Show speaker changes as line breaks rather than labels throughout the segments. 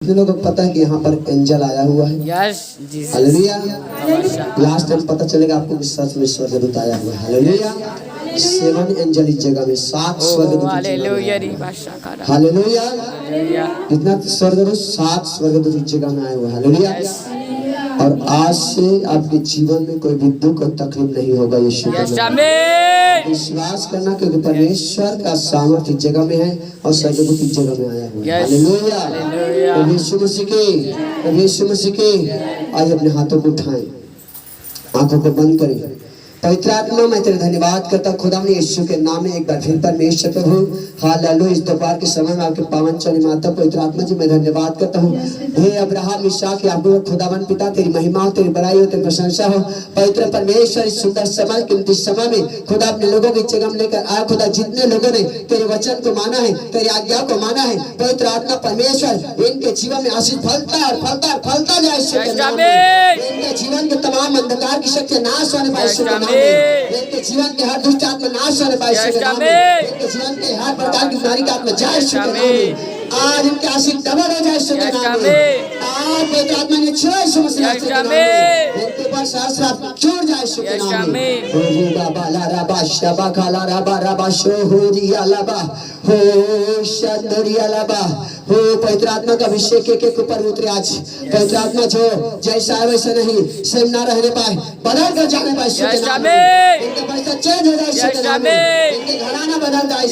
कितने लोगों को पता है कि यहाँ पर एंजल आया हुआ है?
यस जी।
हालेलुया। लास्ट टाइम पता चलेगा आपको कि सच में स्वर्गदूत आया हुआ है। हालेलुया। 7 एंजल इस जगह में, 7 स्वर्गदूत।
हालेलुया।
हालेलुया। कितना स्वर्गदूत? 7 स्वर्गदूत इस जगह में आए हुए। हालेलुया। और आज से आपके जीवन में कोई भी दुख और तकलीफ नहीं होगा। यीशु के नाम में विश्वास करना, क्योंकि परमेश्वर का सामर्थ्य इस जगह में है और स्वर्गदूत इस जगह में आया हुआ है। हालेलुया। यीशु मसीह के, यीशु मसीह के। आज अपने हाथों को उठाएं, आंखों को बंद करें। पवित्र आत्मा, मैं तेरे धन्यवाद करता खुदा में यीशु के नाम में एक बार फिर परमेश्वर प्रभु। हालेलुया। इस दोपहर के समय में आपके पावन चरण माता पवित्र आत्मा जी मैं धन्यवाद करता हूँ। हे अब्राहम इसहाक याकूब खुदावन पिता, तेरी महिमा हो, तेरी बड़ाई हो, तेरी प्रशंसा हो। पवित्र परमेश्वर इस सुंदर समय, कीमती समय में खुदा अपने लोगों की जगह में लेकर आया। खुदा जितने लोगों ने तेरे वचन को माना है, तेरी आज्ञा को माना है, पवित्र आत्मा परमेश्वर इनके जीवन में आशीष फलता और फलता और फलता जाए। इनके जीवन के तमाम अंधकार की शक्ति नाश होने पाए। इनके जीवन के हर दुष्ट आत्मा नाश होने पाए। इनके जीवन के हर प्रकार की बीमारी का आत्मा जाए। आज इनके आशीष डबल हो जाए। आज पवित्र आत्मा ने छह समस्या इनके ऊपर सहस्रार छोड़ जाए। हो पवित्र आत्मा का अभिषेक एक ऊपर उतरे आज। पवित्र आत्मा जो जैसा है वैसा नहीं, सेम ना रहने पाए, बदल कर जाने पाए। इनके पैसा चेंज हो जाए। इनके घराना बदल जाए।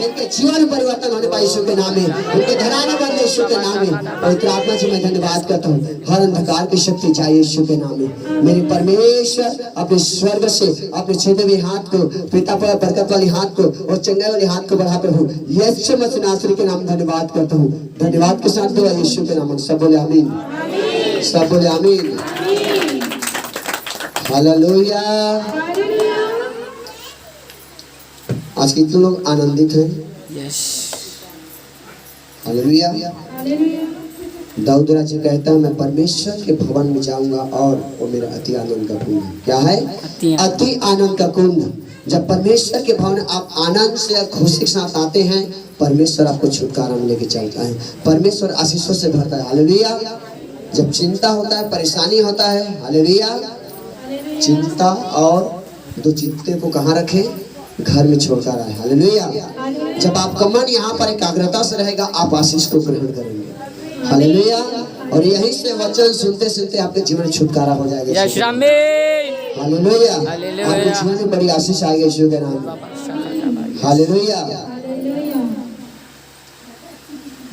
इनके जीवन परिवर्तन होने पाए यीशु के नाम में। इनके घराना बदले यीशु के नाम में। पवित्र आत्मा से मैं धन्यवाद करता हूँ। हर अंधकार की शक्ति जाए यीशु के नाम में। मेरे परमेश्वर अपने स्वर्ग से अपने छेदे हुए हाथ को, पिता पर बरकत वाली हाथ को और चंगाई वाली हाथ को बढ़ा प्रभु यीशु मसीह नासरी के नाम धन्यवाद करता हूँ। धन्यवाद के साथ दुआ यीशु के नाम। सब बोले आमीन, सब बोले आमीन। हालेलुया। आज कितने लोग आनंदित हैं?
यस।
हालेलुया। दाऊद राजा कहता है, मैं परमेश्वर के भवन में जाऊंगा और वो मेरा अति आनंद का कुंड। क्या है? अति आनंद का कुंड। जब परमेश्वर के भवन आप आनंद से और खुशी के साथ आते हैं, परमेश्वर आपको छुटकारा में लेके चलता है। परमेश्वर आशीषों से भरता है। हालेलुया। जब चिंता होता है, परेशानी होता है, हालेलुया, चिंता और दो चिंते को कहाँ रखें? घर में छोड़कर आए। हालेलुया। जब आपका मन यहाँ पर एकाग्रता से रहेगा, आप आशीष को ग्रहण करेंगे। हालेलुया। और यहीं से वचन सुनते सुनते आपके जीवन छुटकारा हो जाएगा। हालेलुया। आपके जीवन में बड़ी आशीष आएगी यीशु के नाम में। हालेलुया।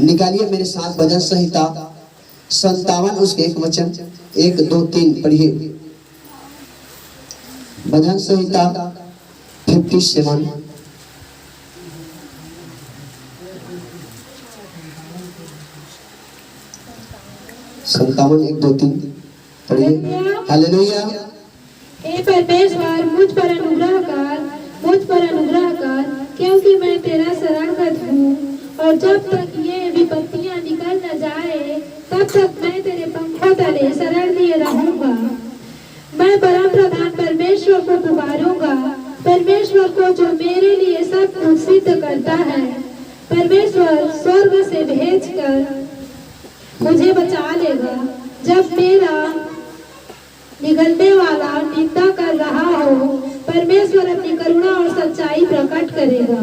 निकालिए मेरे साथ भजन संहिता 57 उसके एक वचन 1 2 3 पढ़िए। भजन संहिता 57 57 1 2 3 पढ़िए। हालेलुया।
हे परमेश्वर मुझ पर अनुग्रह कर, क्योंकि मैं तेरा शरणगत हूँ। और जब तक ये विपत्तियाँ निकल न जाए, तब तक मैं तेरे पंखों तले शरण लिए रहूंगा। मैं परम प्रधान परमेश्वर को पुकारूंगा, परमेश्वर को जो मेरे लिए सब कुछ सिद्ध करता है। परमेश्वर स्वर्ग से भेजकर मुझे बचा लेगा। जब मेरा निगलने वाला निंदा कर रहा हो, परमेश्वर अपनी करुणा और सच्चाई प्रकट करेगा।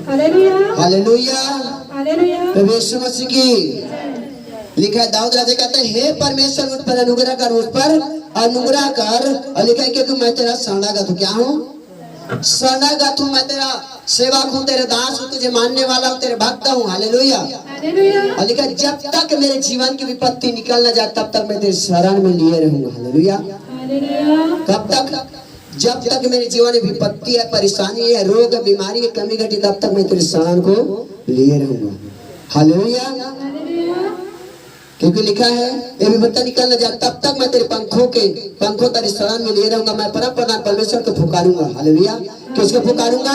हालेलुया।
हालेलुया।
हालेलुया।
प्रभु यीशु मसीह की। लिखा है, दाऊद राजा कहते हैं, हे परमेश्वर मुझ पर अनुग्रह कर, मुझ पर अनुग्रह कर। और लिखा है क्योंकि मैं तेरा शरणागत हूँ। क्या हूँ? शरणागत हूँ। मैं तेरा सेवक हूँ, तेरे दास हूँ, तुझे मानने वाला हूँ, तेरे भक्त हूँ। हालेलुया। और लिखा है, जब तक मेरे जीवन की विपत्ति निकल न जाए, तब तक मैं तेरे शरण में लिए रहूंगा। हालेलुया। कब तक? जब तक मेरे जीवन में विपत्ति है, परेशानी है, रोग है, बीमारी है, कमी घटी, तब तक मैं तेरे शरण को लिए रहूंगा। हालेलुया। क्योंकि लिखा है, ये विपत्ति निकल न जाए, तब तक मैं तेरे पंखों तेरे शरण में लिए रहूंगा। मैं परम प्रधान परमेश्वर को पुकारूंगा। हालेलुया। किसको पुकारूंगा?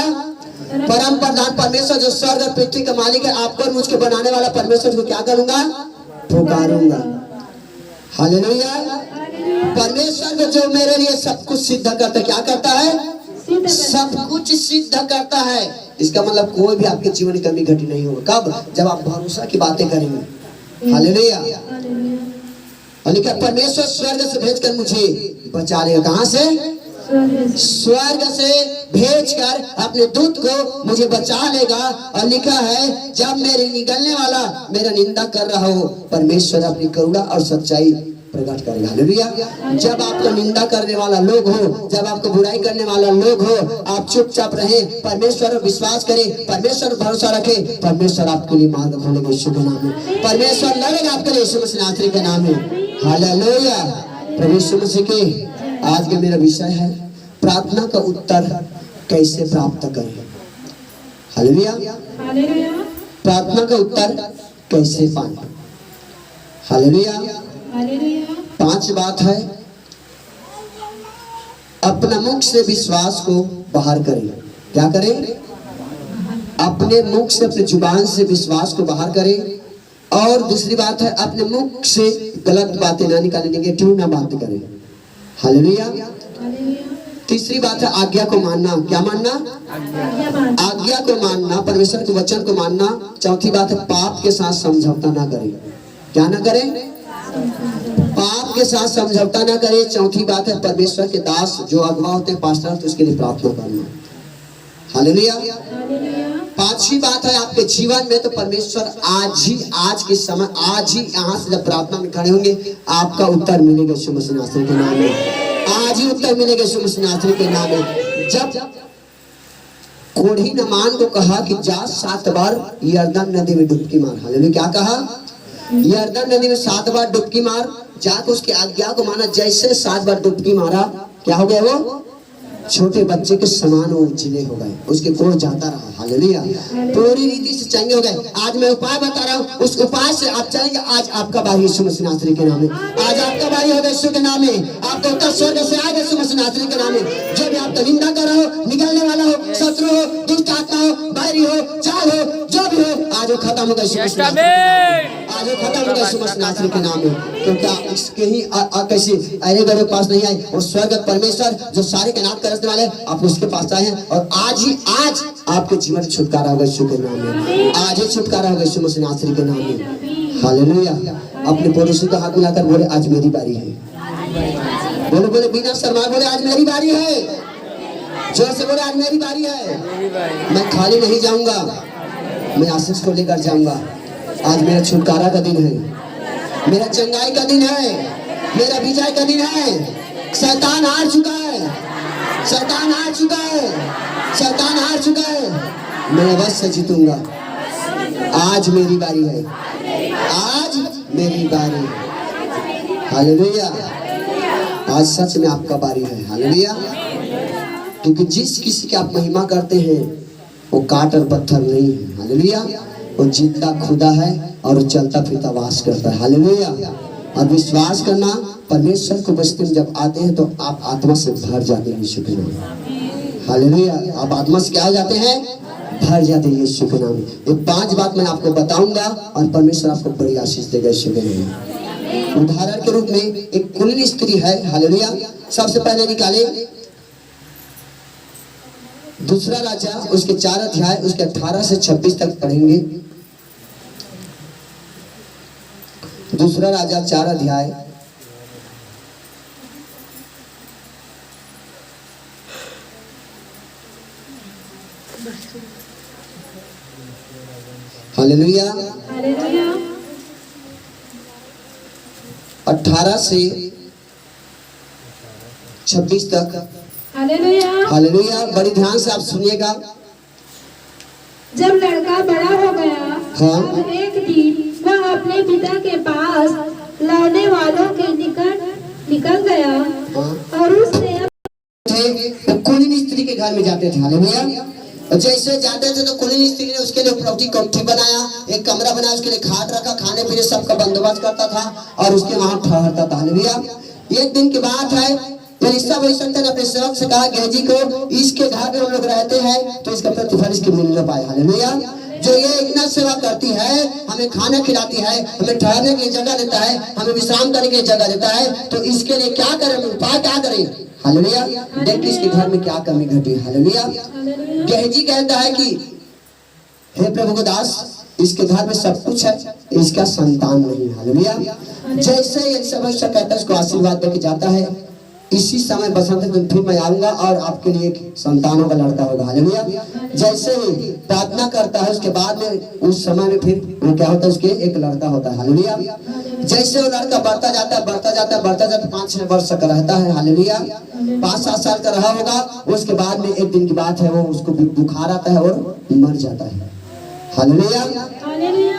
परम प्रधान परमेश्वर जो स्वर्ग और पृथ्वी का मालिक है, आपको और मुझको बनाने वाला परमेश्वर को क्या करूंगा? पुकारूंगा। हालेलुया। परमेश्वर जो मेरे लिए सब कुछ सिद्ध करता है। क्या करता है? सब कुछ सिद्ध करता है। इसका मतलब कोई भी आपके जीवन में कमी घटी नहीं होगा। कब? जब आप भरोसा की बातें करेंगे। हालेलुया।
हालेलुया।
और लिखा परमेश्वर स्वर्ग से भेजकर मुझे बचा लेगा। कहाँ से? स्वर्ग से भेजकर अपने दूत को मुझे बचा लेगा। और लिखा है जब मेरे निगलने वाला मेरा निंदा कर रहा हो, परमेश्वर अपनी करुणा और सच्चाई प्रकट करेगा। हालेलुया। जब आपको निंदा करने वाला लोग हो, जब आपको बुराई करने वाला लोग हो, आप चुपचाप रहे, परमेश्वर पर विश्वास करें, परमेश्वर पर भरोसा रखें, परमेश्वर आपके लिए मार्ग खोलेगा यीशु के नाम में। परमेश्वर लड़ेगा आपके लिए यीशु मसीह नासरी के नाम में। हालेलुया। प्रभु यीशु मसीह के आज का मेरा विषय है प्रार्थना का उत्तर कैसे प्राप्त करें। हालेलुया।
हालेलुया।
प्रार्थना का उत्तर कैसे पाएं। हालेलुया।
हालेलुया।
5 बात है। अपना मुख से विश्वास को बाहर करें। क्या करें? अपने मुख से, अपने जुबान से विश्वास को बाहर करें। और दूसरी बात है अपने मुख से गलत बातें ना निकालें, नेगेटिव ना बात करें। हालेलुया।
हालेलुया।
तीसरी बात है आज्ञा को मानना। क्या मानना? आज्ञा को मानना, परमेश्वर के वचन को मानना। चौथी बात है पाप के साथ समझौता ना करें। क्या ना करें? पाप के साथ समझौता ना करें। चौथी बात है परमेश्वर के दास जो अगवा होते हैं, पास्टर, तो उसके लिए प्रार्थना करना। हालेलुया। पांचवी बात है आपके जीवन में तो परमेश्वर आज ही, आज के समय, आज ही यहाँ से जब प्रार्थना में खड़े होंगे आपका उत्तर मिलेगा यीशु मसीह नासरी के नाम में। आज ही उत्तर मिलेगा यीशु मसीह नासरी के नाम में। जब कोढ़ी नमान को कहा कि जा 7 बार यरदन नदी में डुबकी मार। हालेलुया। क्या कहा? यरदन नदी में 7 बार डुबकी मार। जाकर उसकी आज्ञा को माना। जैसे 7 बार डुबकी मारा, क्या हो गया? वो छोटे बच्चे के समान वो जिले हो गए, उसके कोढ़ जाता रहा। हालेलुया। पूरी रीति से चंगे हो गए। आज मैं उपाय बता रहा हूँ, उस उपाय से आप चलेंगे। आज आपका बारी यीशु मसीह नासरी के नाम में। आज आपका बारी होगा यीशु के नाम में। आपका उत्तर स्वर्ग से आएगा यीशु मसीह नासरी के नाम में। जो भी आपका निंदा कर रहा हो, निगलने वाला हो, शत्रु हो, दुष्ट आत्मा हो, बैरी हो, चाल हो, जो भी हो, आज वो खत्म होगा यीशु मसीह। आज वो खत्म होगा यीशु मसीह नासरी के नाम में। क्योंकि इसके ही कैसे अरे गरे पास नहीं आए, वो स्वर्ग परमेश्वर जो सारे कायनात का रचने वाले, आप उसके पास आए हैं। और आज ही, आज आपके जीवन में छुटकारा होगा यीशु के नाम में। आज ही छुटकारा होगा यीशु मसीह नासरी के नाम में। हालेलुया। अपने पड़ोसी का हाथ मिलाकर बोले आज मेरी बारी है। बोले बोले बिना शर्मा बोले आज मेरी बारी है। जोर से बोले आज मेरी बारी है। मैं खाली नहीं जाऊंगा, मैं आशीष को लेकर जाऊंगा। आज मेरा छुटकारा का दिन है, मेरा चंगाई का दिन है, मेरा विजय का दिन है। शैतान हार चुका है, शैतान हार चुका है, शैतान हार चुका है। मैं अवश्य जीतूंगा। आज मेरी बारी है, आज मेरी बारी है। हालेलुया। आज सच में आपका बारी है। हालेलुया। क्योंकि जिस किसी की आप महिमा करते हैं वो काट और पत्थर नहीं है। हालेलुया। वो जिंदा खुदा है और वो चलता फिरता वास करता है। हालेलुया। और विश्वास करना, परमेश्वर को बचते में जब आते हैं तो आप आत्मा से भर जाते हैं यीशु के नाम। हालेलुया। आप आत्मा से क्या हो जाते हैं? भर जाते हैं यीशु के नाम। ये 5 बात मैं आपको बताऊंगा और परमेश्वर आपको बड़ी आशीष देगा यीशु के नाम। उदाहरण के रूप में एक कुलीन स्त्री है। हालेलुया। सबसे पहले निकाले 2 राजा उसके 4 अध्याय उसके 18 से 26 तक पढ़ेंगे। 2 राजा 4 अध्याय हालेलुया। 18 से 26 तक।
हालेलुया।
हालेलुया। बड़ी ध्यान से आप सुनिएगा।
जब लड़का बड़ा हो गया,
हाँ।
तब एक दिन वह अपने पिता के पास लाने वालों के निकट निकल गया।
हाँ।
और उसने
कुलीन स्त्री के घर में जाते थे। हालेलुया। जैसे जाते थे तो कुलीन स्त्री ने उसके लिए प्रॉपर्टी कोठी बनाया, एक कमरा बनाया, उसके लिए खाट रखा, खाने पीने सबका बंदोबस्त करता था और उसके वहां ठहरता था। हालेलुया। एक दिन की बात है, एलिशा भविष्यवक्ता ने अपने सेवक से कहा गेहजी को इसके घर में हम लोग रहते हैं तो इसका प्रतिफल इसकी मिलना पाए। हालेलुया। जो ये इतना सेवा करती है, हमें खाना खिलाती है, हमें ठहरने के लिए जगह देता है, हमें विश्राम करने के लिए जगह देता है, तो इसके लिए क्या करें, उपाय क्या करें। हालेलुया। देखिए इसके घर में क्या कमी घटी। हालेलुया। गेहजी कहता है कि हे प्रभु के दास, इसके घर में सब कुछ है, इसका संतान नहीं है। हालेलुया। जैसे एलिशा कहता है उसको आशीर्वाद देके जाता है, इसी समय बसंत दिन फिर मैं आऊंगा और आपके लिए एक संतान होगा, लड़का होगा। हालेलुया। जैसे ही प्रार्थना करता है उसके बाद में उस समय में फिर वो क्या होता है, उसके एक लड़का होता है। हालेलुया। जैसे वो लड़का बढ़ता जाता है 5-6 वर्ष का रहता है। हालेलुया। 5-7 साल का रहा होगा, उसके बाद में एक दिन की बात है, वो उसको बुखार आता है और मर जाता है। हालेलुया।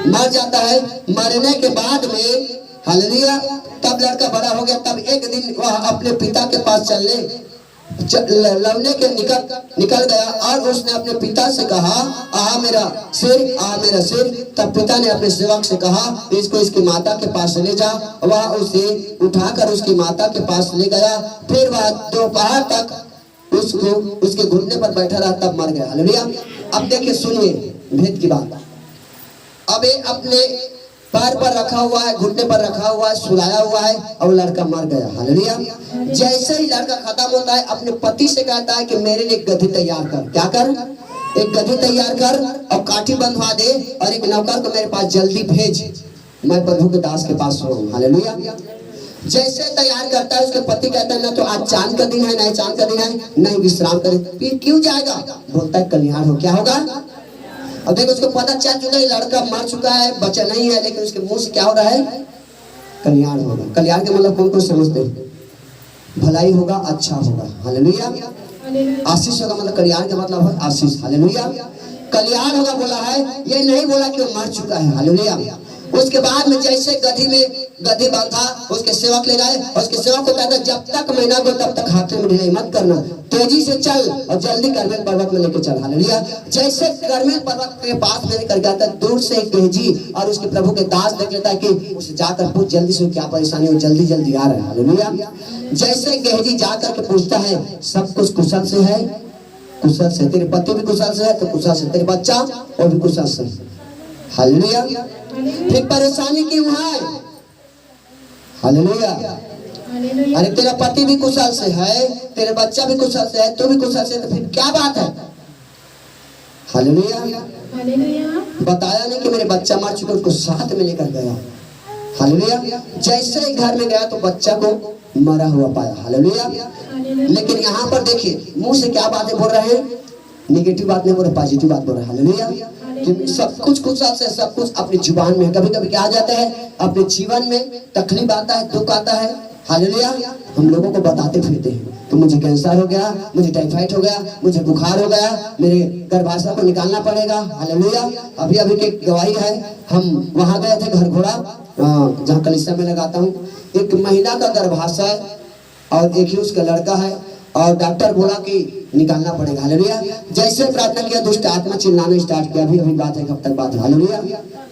मर जाता है। मरने के बाद में हालेलुया तब लड़का बड़ा हो गया। तब एक दिन वह अपने पिता के पास लौने के निकल गया और उसने अपने पिता से कहा, आ मेरा सिर। तब पिता ने अपने सेवक से कहा, इसको इसकी माता के पास ले जा। वह उसे उठाकर उसकी माता के पास ले गया। फिर वह दोपहर तक उसको उसके घुटने पर बैठा रहा, तब मर गया। हालेलुया। अब देखिए, सुनिए भेद की बात। अब ये अपने पैर पर रखा हुआ है, घुटने पर रखा हुआ है, सुलाया हुआ है और लड़का मर गया। हालेलुया। जैसे ही लड़का खत्म होता है, अपने पति से कहता है कि मेरे लिए गधी तैयार कर। क्या कर? एक गधी तैयार कर और काठी बंधवा दे और एक नौकर को मेरे पास जल्दी भेज, मैं प्रभु के दास के पास हूँ। हालेलुया। जैसे तैयार करता है, उसके पति कहता है ना तो आज चांद का दिन है, नहीं चांद का दिन है, नहीं विश्राम करे। फिर क्यों जाएगा? बोलता है कल्याण हो। क्या होगा? अब देखो, उसको पता चल चुका है लड़का मर चुका है, बच्चा नहीं है, लेकिन उसके मुंह से क्या हो रहा है? कल्याण होगा। कल्याण के मतलब कौन कौन समझते हैं? भलाई होगा, अच्छा होगा। हालेलुया। आशीष होगा, मतलब कल्याण का मतलब है आशीष। हालेलुया। कल्याण होगा बोला है, ये नहीं बोला कि वो मर चुका है। हालेलुया। उसके बाद में जैसे गधी बांधा, उसके सेवक ले गए और उसके सेवक को कहता, जब तक मैं ना गो तब तक हाथ में ढिलाई मत करना, तेजी से चल और जल्दी करमेल पर्वत में लेके चल। हालेलुया। जैसे करमेल पर्वत के पास में लेकर गया, दूर से गेहजी और उसके प्रभु के दास देख लेता है कि उसे जाकर पूछ जल्दी से क्या परेशानी हो, जल्दी जल्दी आ रहा है। हालेलुया। जैसे गेहजी जाकर के पूछता है, सब कुछ कुशल से है? कुशल से। तेरे पति भी कुशल से है? तो कुशल से। तेरे बच्चा वो भी कुशल से। हालेलुया। फिर परेशानी क्यों है? हालेलुया। अरे तेरा पति भी कुशल से है, तेरे बच्चा भी कुशल से है, तू भी कुशल से, तो फिर क्या बात है? हालेलुया। बताया नहीं कि मेरे बच्चा मर चुका, उसको साथ में लेकर गया। हालेलुया। जैसे ही घर में गया तो बच्चा को मरा हुआ पाया। हालेलुया। लेकिन यहाँ पर देखिए, मुंह से क्या बातें बोल रहे हैं? निगेटिव बात नहीं बोल रहे, पॉजिटिव बात बोल रहे हैं। हालेलुया। सब कुछ कुशल से, सब कुछ अपनी जुबान में। कभी कभी क्या आ जाता है, अपने जीवन में तकलीफ आता है, दुख आता है। हालेलुया। हम लोगों को बताते फिरते हैं कि मुझे कैंसर हो गया, मुझे टाइफाइड हो गया, मुझे बुखार हो गया, मेरे गर्भाशय को निकालना पड़ेगा। हालेलुया। अभी अभी की गवाही है, हम वहां गए थे घर घोड़ा, जहाँ कलिसिया में लगाता हूँ। एक महिला का गर्भाशय और एक ही उसका लड़का है और डॉक्टर बोला कि निकालना पड़ेगा। हालेलुया। जैसे प्रार्थना किया, दुष्ट आत्मा चिल्लाना स्टार्ट किया। अभी बात है, कब तक बात है? हालेलुया।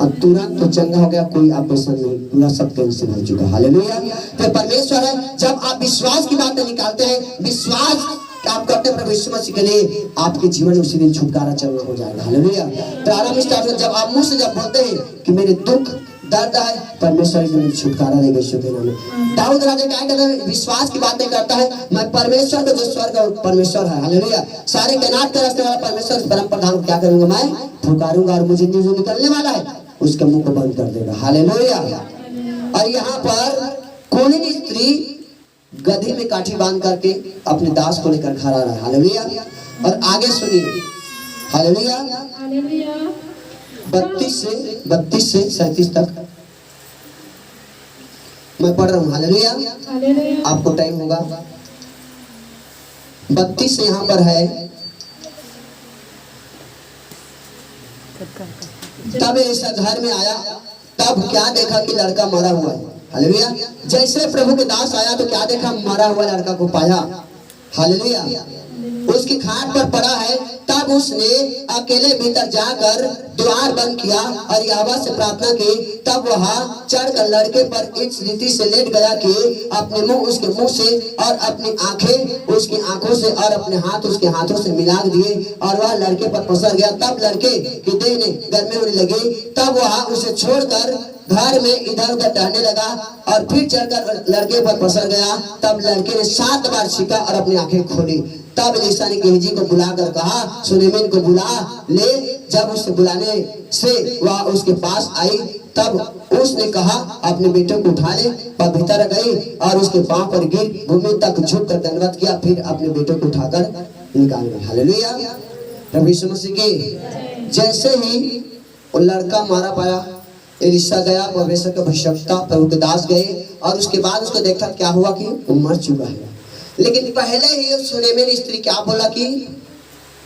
और तुरंत तो चंगा हो गया, कोई ऑपरेशन नहीं, पूरा सब कैंसिल हो चुका। हालेलुया। तो परमेश्वर है, जब आप विश्वास की बातें निकालते हैं, विश्वास आप करते हैं प्रभु यीशु मसीह के लिए, आपके जीवन में उसी दिन छुटकारा चलना हो जाएगा। हालेलुया। प्रारंभ स्टार्ट हो, जब आप मुंह से जब बोलते हैं कि मेरे दुख दर्द है, परमेश्वर ने छुटकारा देगा यीशु के नाम में। दाऊद राजा क्या कहता है? विश्वास की बातें करता है, मैं परमेश्वर को, जो स्वर्ग और परमेश्वर है। हालेलुया। सारे कायनात का रचने वाला परमेश्वर परम प्रधान को क्या करूंगा? मैं पुकारूंगा और मुझे जो निकलने वाला है उसके मुंह को बंद कर देगा। हालेलुया। और यहाँ पर कोई स्त्री गधी में काठी बांध करके अपने दास को लेकर खड़ा रहा। हालेलुया। और आगे सुनिए। हालेलुया। 32 से 37 तक मैं पढ़ रहा हूँ। हालेलुया। आपको टाइम होगा। 32 से यहाँ पर है, तब ऐसा घर में आया, तब क्या देखा कि लड़का मरा हुआ है। हालेलुया। जैसे प्रभु के दास आया तो क्या देखा? मरा हुआ लड़का को पाया। हालेलुया। उसकी खाट पर पड़ा है। तब उसने अकेले भीतर जाकर द्वार बंद किया और यहोवा से प्रार्थना की। तब वह चढ़कर लड़के पर इस रीति से लेट गया कि अपने मुंह उसके मुंह से और अपनी आंखें उसकी आंखों से और अपने हाथ उसके हाथों से मिला दिए और वह लड़के पर पसर गया। तब लड़के की देह ने गर्मी होने लगी। तब वह उसे छोड़कर घर में इधर उधर टहलने लगा और फिर चढ़कर लड़के पर पसर गया। तब लड़के ने 7 बार छींका और अपनी आंखें खोली। तब एलीशा ने गेहजी को बुलाकर कहा, सुलेमान को बुला ले। जब उसे बुलाने से वह उसके पास आई, तब उसने कहा, अपने बेटे को उठा ले। वह भीतर गई और उसके पांव पर गिर भूमि तक झुककर दंडवत किया, फिर अपने बेटे को उठाकर निकाल गई। हालेलुया, प्रभु यीशु मसीह की। जैसे ही वो लड़का मारा पाया, एलीशा गया, परमेश्वर का भविष्यवक्ता प्रभु के दास गए और उसके बाद उसको देखा क्या हुआ कि वो मर चुका है। लेकिन पहले ही सुलेमान स्त्री क्या बोला कि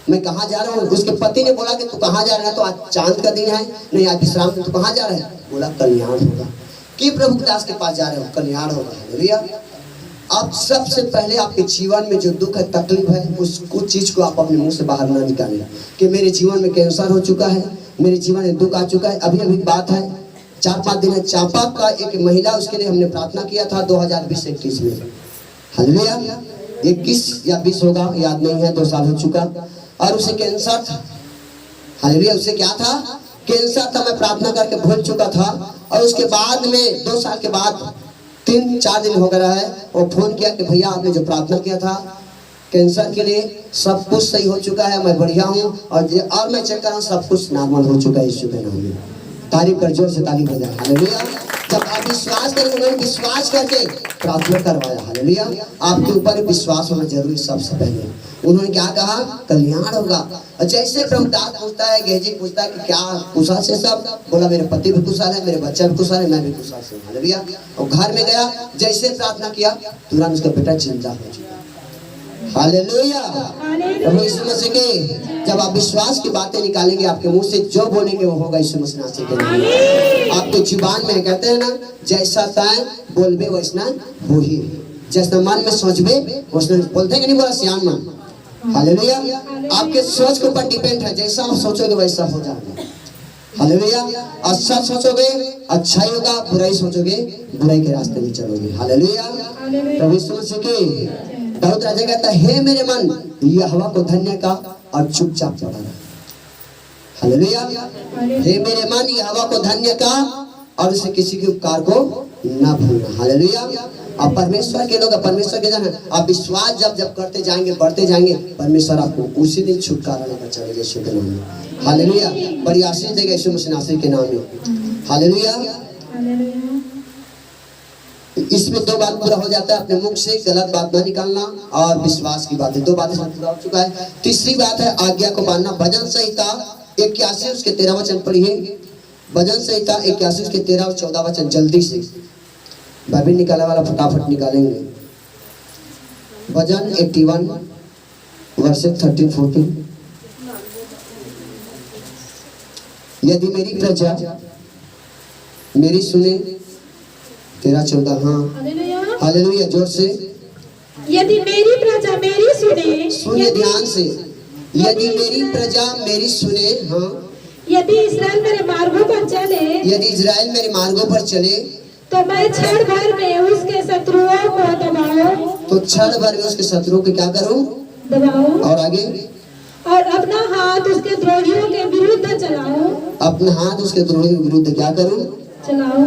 मैं कहाँ जा रहा हूँ। उसके पति ने बोला कि तू कहाँ जा रहा है, तो आज चांद का दिन है, नहीं आज विश्राम, तू कहाँ जा रहा है। बोला कल्याण होगा। कि प्रभु के दास के पास जा रहे हो, कल्याण होगा। हालेलुया। अब सबसे पहले आपके जीवन में जो दुख है, तकलीफ है, उस कुछ चीज को आप अपने मुंह से बाहर ना निकालें कि मेरे जीवन में कैंसर हो चुका है, मेरे जीवन में दुख आ चुका है। अभी अभी बात है, 4-5 दिन है, चांपा का एक महिला, उसके लिए हमने प्रार्थना किया था 2020-21 में। हालेलुया, 21 या 20 होगा, याद नहीं है, 2 साल हो चुका। और उसे कैंसर था। हालेलुया, उसे क्या था, कैंसर था। मैं प्रार्थना करके भूल चुका था। और उसके बाद में 2 साल के बाद 3-4 दिन हो गया है, वो फोन किया कि भैया आपने जो प्रार्थना किया था कैंसर के लिए, सब कुछ सही हो चुका है, मैं बढ़िया हूँ और मैं चेक कर रहा हूँ, सब कुछ नॉर्मल हो चुका है यीशु के नाम में। तारीफ कर, जोर से तारीफ हो जाए। हालेलुया। जब आप विश्वास करें, उन्होंने विश्वास करके प्रार्थना करवाया। हालेलुया, आपके ऊपर विश्वास होना जरूरी। सबसे पहले उन्होंने क्या कहा, कल्याण होगा। और जैसे प्रभु दास पूछता है, गेहजी पूछता है कि क्या कुशल से सब, बोला मेरे पति भी कुशल है, मेरे बच्चा भी कुशल है, मैं भी कुशल से। हालेलुया। और घर में गया, जैसे प्रार्थना किया, तुरंत उसका बेटा जिंदा हो चुका। हालेलुया, प्रभु यीशु मसीह के। जब आप विश्वास की बातें निकालेंगे, आपके मुंह से जो बोलेंगे वो होगा यीशु मसीह के नाम। आपके जुबान में कहते हैं ना, जैसा ताए बोलबे वैसना होही, जैसा मन में सोचबे वैसना। बोलते हैं कि नहीं, बोला सियान मन। हालेलुया, आपके सोच के ऊपर डिपेंड है, जैसा आप सोचोगे वैसा हो जाएगा। हालेलुया, अच्छा सोचोगे अच्छा ही होगा, बुराई सोचोगे बुराई के रास्ते में चलोगे। हालेलुया, प्रभु यीशु मसीह के। दाऊद राजा कहता है, हे मेरे मन यहोवा को धन्य का और चुपचाप पड़ा रहा। हालेलुया, हे मेरे मन यहोवा को धन्य का और उसे किसी के उपकार को ना भूलना। हालेलुया। आप परमेश्वर के लोग, परमेश्वर के जन, आप विश्वास जब जब करते जाएंगे, बढ़ते जाएंगे, परमेश्वर आपको उसी दिन छुटकारा लेकर चलेगा यीशु के नाम में। हालेलुया, बड़ी आशीष देगा यीशु मसीह के नाम में। हालेलुया। इसमें 2 बात पूरा हो जाता है, अपने मुख से गलत बात ना निकालना और विश्वास की बातें। 2 बातें पूरा हो चुका है। तीसरी बात है आज्ञा को मानना। भजन संहिता 81 उसके 13 वचन पढ़िए। भजन संहिता 81 उसके 13 और 14 वचन। जल्दी से बाइबल निकालने वाला फटाफट निकालेंगे। भजन 81 वर्ष 13-14। यदि मेरी प्रजा मेरी सुने, 13-14। हाँ, हालेलुया, जोर से।
यदि मेरी प्रजा मेरी सुने,
सुनिए ध्यान से, यदि मेरी प्रजा मेरी सुने, हाँ,
यदि इस्राएल मेरे मार्गों पर चले,
यदि इजराइल मेरे मार्गों पर चले,
तो मैं क्षण भर में उसके शत्रुओं को दबाऊं।
तो क्षण भर में उसके शत्रुओं को क्या करूं,
दबाऊं।
और आगे,
और अपना हाथ उसके द्रोहियों के विरुद्ध चलाऊं।
अपना हाथ उसके द्रोहियों के विरुद्ध क्या करूं,
चलाऊं।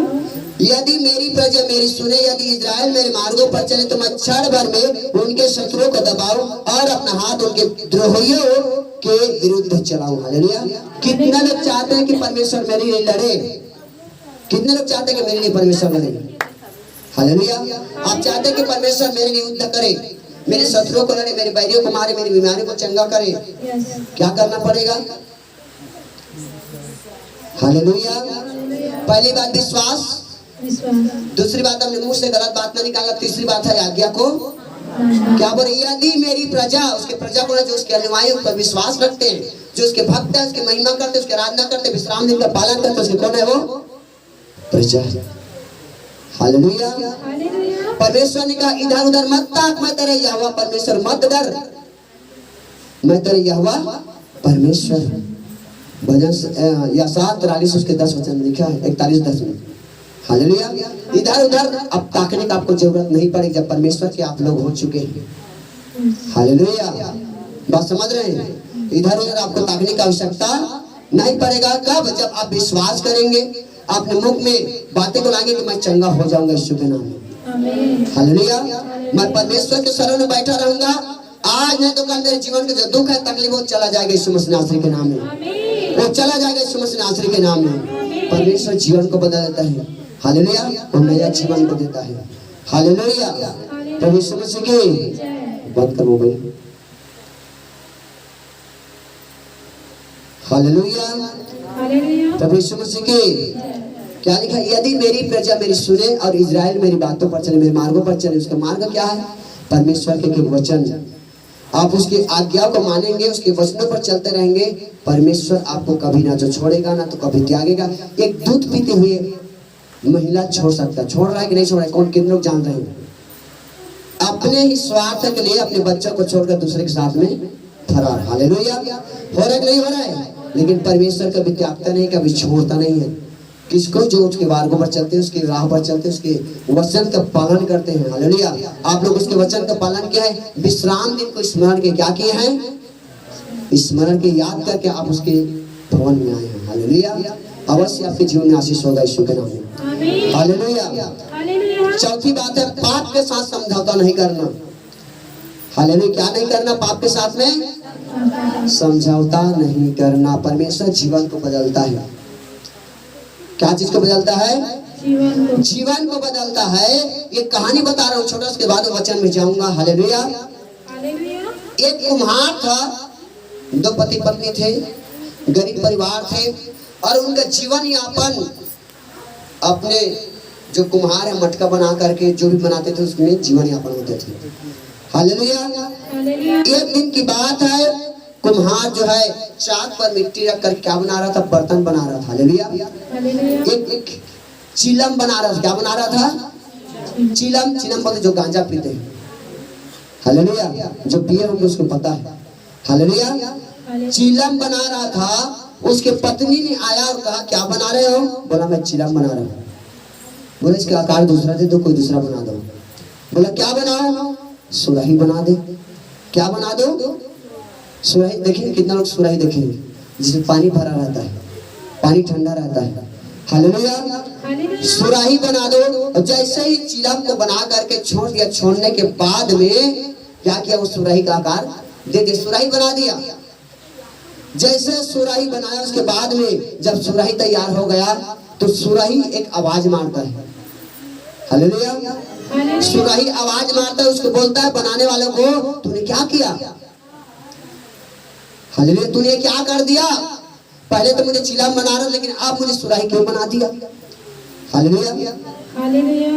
यदि मेरी प्रजा मेरी सुने, यदि इजराइल मेरे मार्गों पर चले, तो मैं क्षण भर में उनके शत्रुओं को दबाऊं और अपना हाथ उनके द्रोहियों के विरुद्ध चलाऊं। हालेलुया। कितने लोग चाहते हैं कि परमेश्वर मेरे लिए लड़े? कितने लोग चाहते हैं कि मेरे लिए परमेश्वर लड़े? हालेलुया। आप चाहते हैं कि परमेश्वर मेरे लिए युद्ध करे, मेरे शत्रुओं को लड़े, मेरे बैरियों को मारे, मेरी बीमारी को चंगा करे। क्या करना पड़ेगा? हालेलुया। पहली बात विश्वास, दूसरी बात हमने मुंह से गलत बात ना निकाला, तीसरी बात है आज्ञा को क्या बोले, यदि मेरी प्रजा, उसके प्रजा को जो उसके अनुयायी पर विश्वास रखते हैं, जो उसके भक्त है, उसकी महिमा करते, उसकी आराधना करते, विश्राम दिन का पालन करते, उसके कौन है? वो प्रजा। हालेलुया। परमेश्वर ने कहा इधर उधर मत ताक, मैं तेरे यहोवा परमेश्वर, मत डर, मैं तेरे यहोवा परमेश्वर। भजन यशायाह 43 उसके 10 वचन में लिखा है, 41-10 में। हालेलुया। इधर उधर अब ताकने का आपको जरूरत नहीं पड़ेगी जब परमेश्वर के आप लोग हो चुके हैं। हालेलुया। बात समझ रहे हैं? इधर उधर आपको ताकने की आवश्यकता नहीं पड़ेगा। कब? जब आप विश्वास करेंगे, अपने मुख में बातें को लाएंगे कि मैं चंगा हो जाऊंगा यीशु के नाम में।
आमीन।
हालेलुया। मैं परमेश्वर के शरण में बैठा रहूंगा, आज नहीं तो कल मेरे जीवन के जो दुख है तकलीफ वो चला जाएगा यीशु मसीह नासरी के नाम में।
आमीन।
वो चला जाएगा यीशु मसीह नासरी के नाम में। परमेश्वर जीवन को बदल देता है। हालेलुया। और नया जीवन को देता है। हालेलुया। प्रभु यीशु मसीह की बंद कर मोबाइल। हालेलुया।
हालेलुया।
प्रभु यीशु मसीह की क्या लिखा है? यदि मेरी प्रजा मेरी सुने और इजराइल मेरी बातों पर चले, मेरे मार्गों पर चले। उसका मार्ग क्या है? परमेश्वर के वचन। आप उसकी आज्ञाओं को मानेंगे, उसके वचनों पर चलते रहेंगे, परमेश्वर आपको कभी ना जो छोड़ेगा ना तो कभी त्यागेगा। एक दूध पीते हुए महिला छोड़ सकता, छोड़ रहा है कि नहीं छोड़ रहा है? कौन कितने लोग जान रहे हैं? अपने ही स्वार्थ के लिए अपने बच्चों को छोड़कर दूसरे के साथ में फरार। हालेलुया। हो रहा है कि नहीं हो रहा है? लेकिन परमेश्वर कभी त्यागता नहीं, कभी छोड़ता नहीं है किसको? जो उसके मार्गों पर चलते हैं, उसकी राह पर चलते हैं, उसके वचन का पालन करते हैं। हालेलुया। आप लोग उसके वचन का पालन किया है, विश्राम दिन को स्मरण के क्या किए हैं? स्मरण के याद करके आप उसके भवन में आए हैं। हालेलुया। अवश्य आपके जीवन में आशीष होगा यीशु के नाम में।
आमीन।
हालेलुया।
हालेलुया।
चौथी बात है, पाप के साथ समझौता नहीं करना। हालेलुया। क्या नहीं करना? पाप के साथ में समझौता नहीं करना। परमेश्वर जीवन को बदलता है। क्या चीज को बदलता है?
जीवन को।
जीवन को बदलता है। ये कहानी बता रहा हूँ छोटा, उसके बाद वचन में जाऊंगा। हालेलुया।
हालेलुया।
एक कुम्हार था, दो पति पत्नी थे, गरीब परिवार थे और उनका जीवन यापन अपने जो कुम्हार है मटका बना करके जो भी बनाते थे उसमें जीवन यापन होते थे। हालेलुया।
हालेलुया।
एक दिन की बात है, कुम्हार जो है चाक पर मिट्टी रख कर क्या बना रहा था? बर्तन बना रहा था। हालेलुया।
हालेलुया।
एक चिलम बना रहा था। क्या बना रहा था? चिलम। चिलम बोलते जो गांजा पीते हैं। हालेलुया। जो पिए होंगे उसको पता है। हालेलुया। चिलम बना रहा था। उसके पत्नी ने आया और कहा क्या बना रहे हो? बोला मैं चिलम बना रहा हूँ। बोला इसका आकार दूसरा दे दो, कोई दूसरा बना दो। बोला क्या बनाओ? सुराही बना दे। क्या बना दो? सुराही। देखिए कितना लोग सुराही देखेंगे जिसमें पानी भरा रहता है, पानी ठंडा रहता है। हालेलुया। सुराही बना दो। और जैसे ही चिलम को बना करके छोड़ दिया, छोड़ने के बाद में क्या किया? उस सुराही का आकार दे दे, सुराही बना दिया। जैसे सुराही बनाया उसके बाद में जब सुराही तैयार हो गया तो सुराही एक आवाज मारता है। हालेलुया। सुराही आवाज मारता है, उसको बोलता है बनाने वाले को तूने क्या किया? हालेलुया। तूने क्या कर दिया? पहले तो मुझे चिलम बना रहा लेकिन अब मुझे सुराही क्यों बना दिया? हालेलुया।
हालेलुया।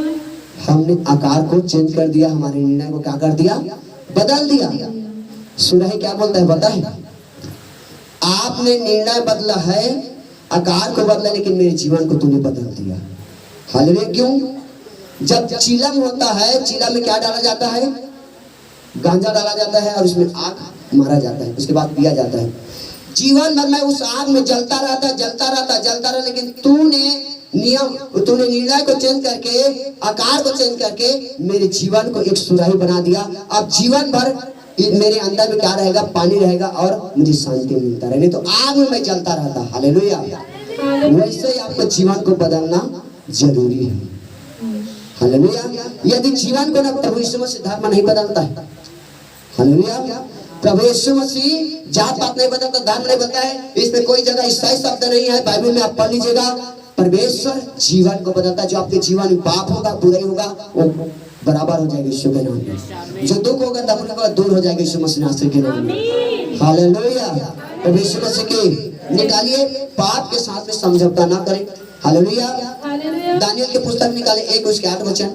हमने आकार को चेंज कर दिया, हमारे निर्णय को क्या कर दिया? बदल दिया। सुराही क्या बोलता है पता है? आपने निर्णय बदला है, आकार को बदला, लेकिन मेरे जीवन को तूने बदल दिया। हालेलुया। क्यों? जब चिलम होता है, चिलम में क्या डाला जाता है? गांजा डाला जाता है और उसमें आग मारा जाता है, उसके बाद पिया जाता है। जीवन भर मैं उस आग में जलता रहा, लेकिन तूने निर्णय को चेंज करके, आकार को चेंज करके मेरे जीवन को एक सुराही बना दिया। अब जीवन भर मेरे अंदर में क्या रहेगा? पानी रहेगा और मुझे शांति मिलता रहे, नहीं तो आग में मैं जलता रहता। हालेलुया। वैसे ही आपको जीवन को बदलना जरूरी है। हालेलुया। यदि जीवन को ना प्रभु यीशु मसीह धर्म नहीं बदलता है। हालेलुया। प्रभु यीशु मसीह जात पात नहीं बदलता, धर्म नहीं बदलता है। इसमें कोई जगह ईसाई शब्द नहीं है, बाइबल में आप पढ़ लीजिएगा। परमेश्वर जीवन को बदलता है। जो आपके जीवन में पाप होगा, बुराई होगा, वो बराबर हो जाएगा यीशु के नाम में। जो दुख होगा तकलीफ होगा दूर हो जाएगा यीशु मसीह नासरी के नाम में। हालेलुया। प्रभु यीशु मसीह के निकालिए, पाप के साथ में समझौता ना करें। हालेलुया। दानियल के पुस्तक निकाले 1 उसके 8 वचन।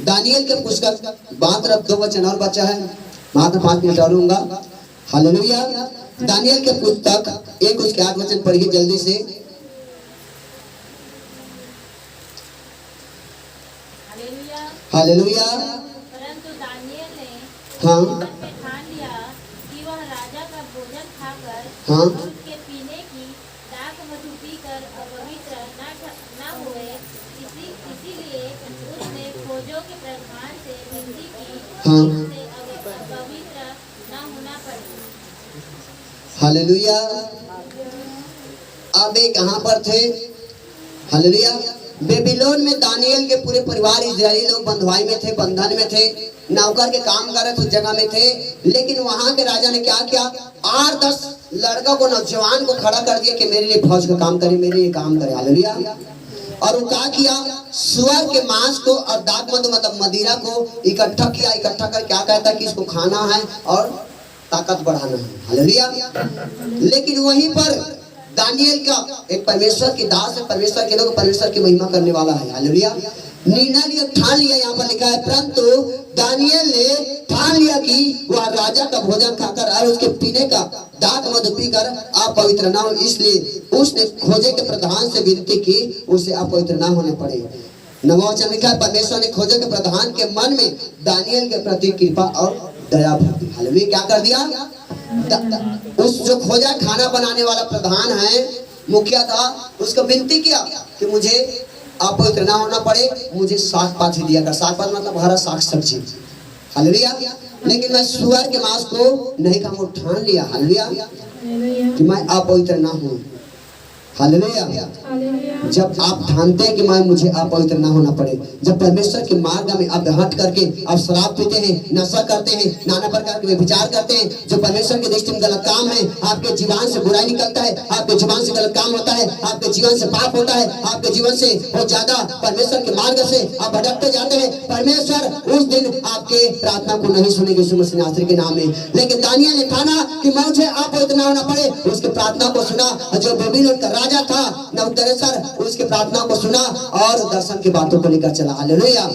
दानियल के पुस्तक 12 2 वचन और बचा है, मात्र 5 मिनट और लूंगा। हालेलुया। दानियल के पुस्तक 1 उसके 8 वचन पढ़िए जल्दी से। हालेलुया।
परंतु दानियल ने
हाँ
मन में ठान लिया कि वह राजा का भोजन खाकर
हाँ
और उसके पीने की दाख मधु पीकर अपवित्र न हुए, इसीलिए उसने खोजों के प्रधान से विनती की
हाँ।
कि उसे अपवित्र न होना पड़े।
हालेलुया। वे कहाँ पर थे? हालेलुया। बेबीलोन में दानियल के पूरे परिवार इजरायली लोग बंधुआई में थे, बंधन में थे, नौकर के काम कर रहे थे, उस जगह में थे। लेकिन वहां के राजा ने क्या किया? 8-10 लड़का को, नौजवान को खड़ा कर दिया कि मेरे लिए फौज का काम करे, मेरे लिए काम करे। हालेलुया। और वो क्या किया? सुअर के मांस को और दाख मधु मतलब मदिरा को इकट्ठा किया। इकट्ठा कर क्या कहता है कि इसको खाना है और ताकत बढ़ाना है। हालेलुया। लेकिन वहीं पर दानियल का एक परमेश्वर के दास है, परमेश्वर के लोग परमेश्वर की महिमा करने वाला है। हालेलुया। निर्णय लिया, ठान लिया, यहाँ पर लिखा है, परंतु दानियल ने ठान लिया कि वह राजा का भोजन खाकर और उसके पीने का दाख मधु पीकर अपवित्र ना हो, इसलिए उसने खोजे के प्रधान से विनती की उसे अपवित्र ना होने पड़े। नवा वचन लिखा है, परमेश्वर ने खोजे के प्रधान के मन में दानियल के प्रति कृपा और दया भर दी। हालेलुया। क्या कर दिया? उस जो खोजा खाना बनाने वाला प्रधान है, मुखिया था, उसको विनती किया कि मुझे अपवित्र ना होना पड़े, मुझे साग पात ही दिया कर। साग पात मतलब हरा साग सब्जी। हालेलुया। लेकिन मैं सुअर के मांस को नहीं खाऊंगा। ठान लिया। हालेलुया। कि मैं अपवित्र ना हूं। हालेलुया। जब आप ठानते हैं कि मैं मुझे अपवित्र ना होना पड़े, जब परमेश्वर के मार्ग में आप हट करके आप शराब पीते हैं, नशा करते हैं, नाना प्रकार के विचार करते हैं, जो परमेश्वर की दृष्टि में गलत काम है, आपके जीवन से बुराई निकलता है, आपके जीवन से गलत काम होता है, आपके जीवन से पाप होता है, आपके जीवन से बहुत ज्यादा परमेश्वर के मार्ग से आप भटकते जाते हैं, परमेश्वर उस दिन आपके प्रार्थना को नहीं सुनेंगे यीशु मसीह नासरी के नाम में। लेकिन दानियल ने ठाना कि मुझे अपवित्र ना होना पड़े, उसके प्रार्थना को सुना। जो बेबीलोन का राजा था नबूकदनेस्सर, उसके प्रार्थना को सुना और दर्शन की बातों को लेकर चला। हालेलुया।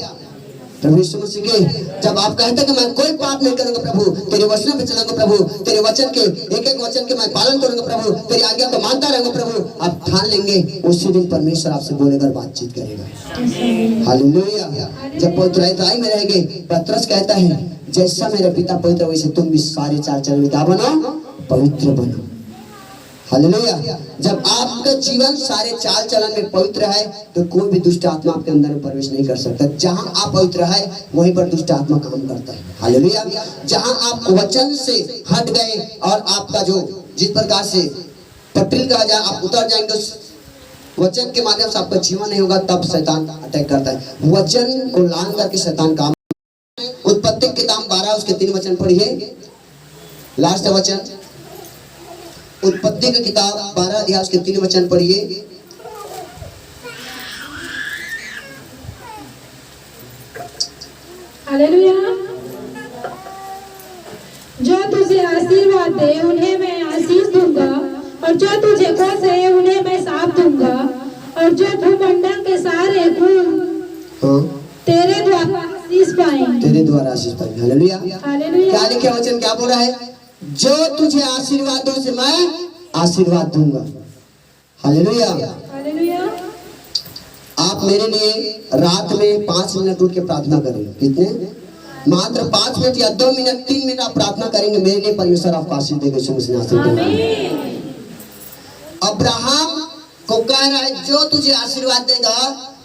प्रभु यीशु मसीह के जब आप कहते कि मैं कोई पाप नहीं करूंगा प्रभु, तेरे वचनों पे चलूंगा प्रभु, तेरे वचन के एक एक वचन के मैं पालन करूंगा प्रभु, तेरी आज्ञा को मानता रहूंगा प्रभु, आप ठान लेंगे, उसी दिन परमेश्वर आपसे बोलेगा, बातचीत करेगा। हालेलुया। जब पवित्रताई में रहेंगे, पतरस कहता है जैसा मेरे पिता पवित्र वैसे तुम भी सारे चाल चलन में क्या बनो? पवित्र बनो। हालेलुया। जब आपका जीवन सारे चाल चलन में पवित्र है तो कोई भी दुष्ट आत्मा आपके अंदर में प्रवेश नहीं कर सकता। जहां आप पवित्र है वहीं पर दुष्ट आत्मा काम करता है। हालेलुया। जहां आप वचन से हट गए और आपका जो जिस प्रकार से पटरी का जा आप उतर जाएंगे, उस वचन के माध्यम से आपका जीवन नहीं होगा, तब शैतान अटैक करता है। वचन को लांग करके शैतान काम। उत्पत्ति की किताब 12 उसके 3 वचन पढ़िए, लास्ट वचन। उत्पत्ति की किताब 12 अध्याय उसके 3 वचन पढ़िए।
हालेलुया। जो तुझे आशीर्वाद दे उन्हें मैं आशीष दूंगा, और जो तुझे कोसे उन्हें मैं साफ दूंगा, और जो भूमंडल के सारे कुल तेरे द्वारा आशीष पाएंगे। तेरे द्वारा आशीष पाएंगे। हालेलुया। हालेलुया। क्या लिखा वचन क्या बोल रहा है? जो तुझे आशीर्वाद दो उसे मैं आशीर्वाद दूंगा। हालेलुया। हालेलुया। आप मेरे लिए रात में 5 मिनट उठ के प्रार्थना करेंगे। कितने? मात्र 5 मिनट या 2 मिनट 3 मिनट आप प्रार्थना करेंगे, मेरे लिए परमेश्वर आपको आशीष देगा यीशु मसीह नासरी के नाम। अब्राहम को कह रहा है जो तुझे आशीर्वाद देगा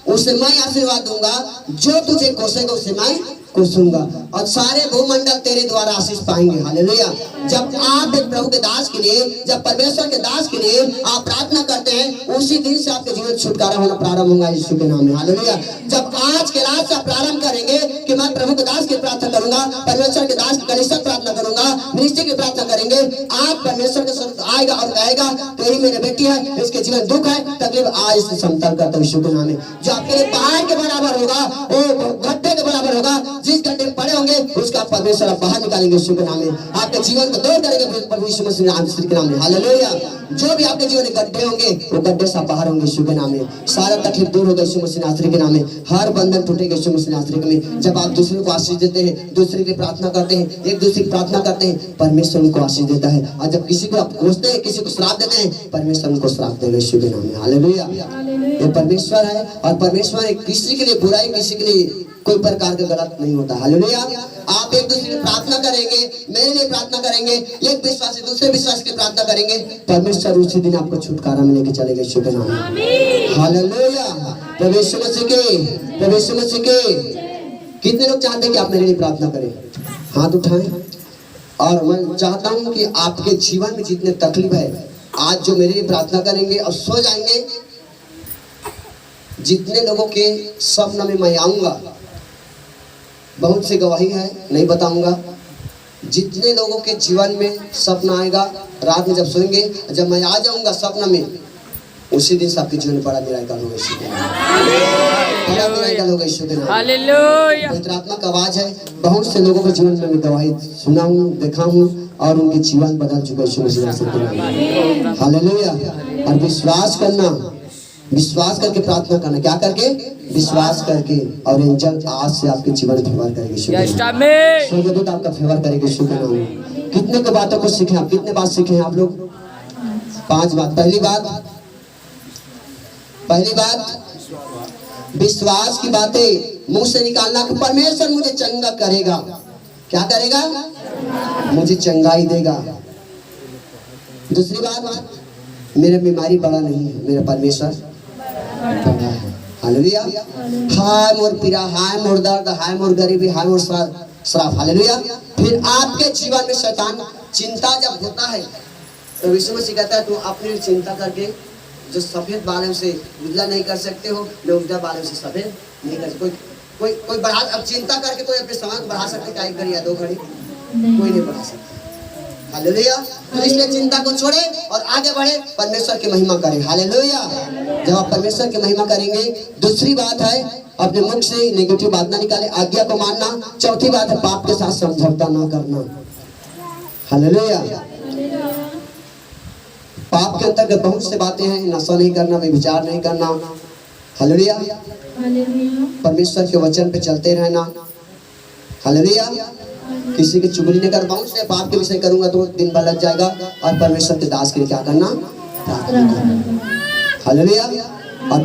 उसे मैं आशीर्वाद दूंगा, जो तुझे कोसेगा उसे मैं कोसूंगा, और सारे भूमंडल तेरे द्वारा आशीष पाएंगे। हालेलुया। जब आप एक प्रभु के दास के लिए, जब परमेश्वर के दास के लिए आप प्रार्थना करते हैं, उसी दिन से आपके जीवन छुटकारा होना प्रारंभ होगा यीशु के नाम में। हालेलुया। जब आज के रात से आप प्रारंभ करेंगे कि मैं प्रभु के दास की प्रार्थना करूंगा, परमेश्वर के दास की कनिष्ठ प्रार्थना करूंगा, मिनिस्ट्री की प्रार्थना करेंगे, आप परमेश्वर के साथ आएगा और कहेगा तेरी मेरी बेटी है, इसके जीवन दुख है, तकलीफ, आज से समतल करता यीशु के नाम में। जो आपके लिए पहाड़ के बराबर होगा, वो गड्ढे के बराबर होगा, जिस गड्ढे में पड़े होंगे उसका परमेश्वर आप बाहर निकालेंगे यीशु के नाम में। आपके जीवन को दूर करेंगे प्रभु यीशु मसीह नासरी के नाम में। हालेलुया। जो भी आपके जीवन में गड्ढे होंगे वो गड्ढे से बाहर होंगे यीशु के नाम में। सारा तकलीफ दूर होगा यीशु मसीह नासरी के नाम में। हर बंधन टूटेगा यीशु मसीह नासरी के नाम में। जब आप दूसरे को आशीष देते हैं, दूसरे की प्रार्थना करते हैं, एक दूसरे की प्रार्थना करते हैं, परमेश्वर उनको आशीष देता है। और जब किसी को आप कोसते हैं, किसी को श्राप देते हैं, परमेश्वर उनको श्राप देगा यीशु के नाम में। हालेलुया। ये परमेश्वर है, और परमेश्वर किसी के लिए बुराई, किसी के लिए कोई प्रकार का गलत नहीं होता। हालेलुया। आप एक दूसरे की प्रार्थना करेंगे, मेरे लिए प्रार्थना करेंगे, एक विश्वासी दूसरे विश्वास की प्रार्थना करेंगे, परमेश्वर उसी दिन आपको छुटकारा में लेके चलेगा यीशु के नाम में। हालेलुया। प्रभु यीशु मसीह के, प्रभु यीशु मसीह के। कितने लोग चाहते हैं कि आप मेरे लिए प्रार्थना करें? हाथ उठाएं। और मैं चाहता हूं कि आपके जीवन में जितने तकलीफ है
आज जो मेरे लिए प्रार्थना करेंगे और सो जाएंगे, जितने लोगों के स्वप्न में मैं आऊंगा, बहुत सी गवाही है, नहीं बताऊंगा। जितने लोगों के जीवन में सपना आएगा, रात में जब सोएंगे, जब मैं आ जाऊंगा सपना में, उसी दिन से आपके जीवन में बड़ा मिराकल होगा। यीशु के नाम बड़ा मिराकल होगा। यीशु के नाम
हालेलुया।
पवित्रात्मा का आवाज है। बहुत से लोगों के जीवन में मैं गवाही सुना हूँ, देखा हूँ और उनके जीवन बदल चुका है। यीशु मसीह के नाम हालेलुया। और विश्वास करना, विश्वास करके प्रार्थना करना, क्या करके? विश्वास करके। और एंजल आज से आपके जीवन में फेवर करेंगे। स्वर्गदूत आपका फेवर करेंगे। यीशु के नाम। कितने को बातों को सीखे आप? कितने बात सीखे हैं आप लोग? 5 बात। पहली बात विश्वास की बातें मुंह से निकालना कि परमेश्वर मुझे चंगा करेगा। क्या करेगा? मुझे चंगाई देगा। दूसरी बात, मेरे बीमारी बड़ा नहीं है, मेरा परमेश्वर बड़ा है। हालेलुया। हाय मोर पीड़ा, हाय मोर दर्द, हाय मोर गरीबी, हाय मोर श्राप। हालेलुया। फिर आपके जीवन में शैतान चिंता जब होता है तो यीशु मसीह कहता है तू अपनी चिंता करके जो सफेद बाल है उसे उजला नहीं कर सकते हो, मैं उजला बाल है उसे सफेद नहीं कर सकते। कोई बढ़ा, अब चिंता करके कोई अपने समय को बढ़ा सकते क्या? 1 घड़ी या 2 घड़ी? कोई नहीं बढ़ा सकता। हालेलुया। तो इसलिए चिंता को छोड़े और आगे बढ़े, परमेश्वर की महिमा करें। हालेलुया। जब आप परमेश्वर की महिमा करेंगे, दूसरी बात है अपने मुख से नेगेटिव बात ना निकाले, आज्ञा को मानना। चौथी बात है पाप के साथ समझौता ना करना। हालेलुया। पाप के अंतर्गत बहुत से बातें हैं, नशा नहीं करना, व्यभिचार नहीं करना। हालेलुया। परमेश्वर के वचन पे चलते रहना। हालेलुया। किसी की चुगली नहीं कर। बहुत से पाप के विषय करूंगा तो दिन भर लग जाएगा। और परमेश्वर के दास के लिए क्या करना? प्रार्थना करना। हालेलुया। और